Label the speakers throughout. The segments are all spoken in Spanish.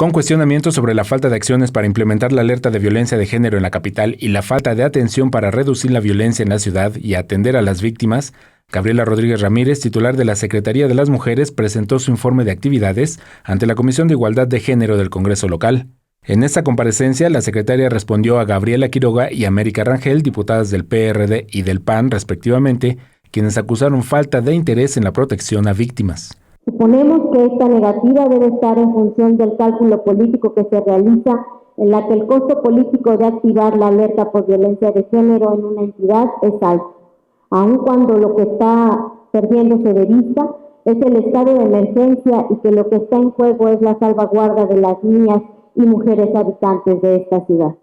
Speaker 1: Con cuestionamientos sobre la falta de acciones para implementar la alerta de violencia de género en la capital y la falta de atención para reducir la violencia en la ciudad y atender a las víctimas, Gabriela Rodríguez Ramírez, titular de la Secretaría de las Mujeres, presentó su informe de actividades ante la Comisión de Igualdad de Género del Congreso local. En esta comparecencia, la secretaria respondió a Gabriela Quiroga y América Rangel, diputadas del PRD y del PAN, respectivamente, quienes acusaron falta de interés en la protección a víctimas.
Speaker 2: Suponemos que esta negativa debe estar en función del cálculo político que se realiza, en la que el costo político de activar la alerta por violencia de género en una entidad es alto, aun cuando lo que está perdiéndose de vista es el estado de emergencia y que lo que está en juego es la salvaguarda de las niñas y mujeres habitantes de esta ciudad.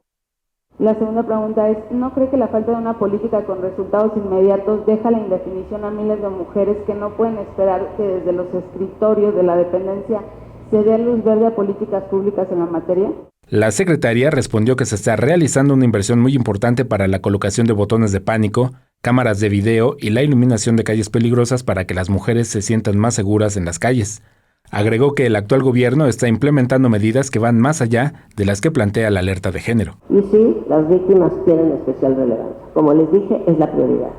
Speaker 3: La segunda pregunta es, ¿no cree que la falta de una política con resultados inmediatos deja la indefinición a miles de mujeres que no pueden esperar que desde los escritorios de la dependencia se dé luz verde a políticas públicas en la materia?
Speaker 1: La secretaria respondió que se está realizando una inversión muy importante para la colocación de botones de pánico, cámaras de video y la iluminación de calles peligrosas para que las mujeres se sientan más seguras en las calles. Agregó que el actual gobierno está implementando medidas que van más allá de las que plantea la alerta de género.
Speaker 4: Y sí, las víctimas tienen especial relevancia. Como les dije, es la prioridad.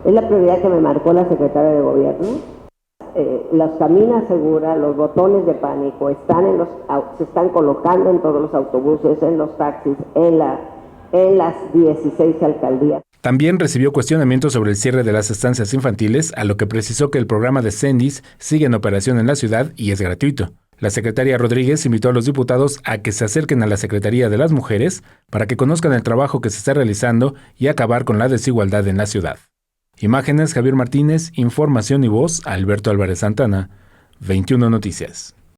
Speaker 4: Es la prioridad que me marcó la secretaria de Gobierno. Las caminas seguras, los botones de pánico se están colocando en todos los autobuses, en los taxis, en las 16 alcaldías.
Speaker 1: También recibió cuestionamientos sobre el cierre de las estancias infantiles, a lo que precisó que el programa de Cendis sigue en operación en la ciudad y es gratuito. La secretaria Rodríguez invitó a los diputados a que se acerquen a la Secretaría de las Mujeres para que conozcan el trabajo que se está realizando y acabar con la desigualdad en la ciudad. Imágenes, Javier Martínez, información y voz, Alberto Álvarez Santana, 21 Noticias.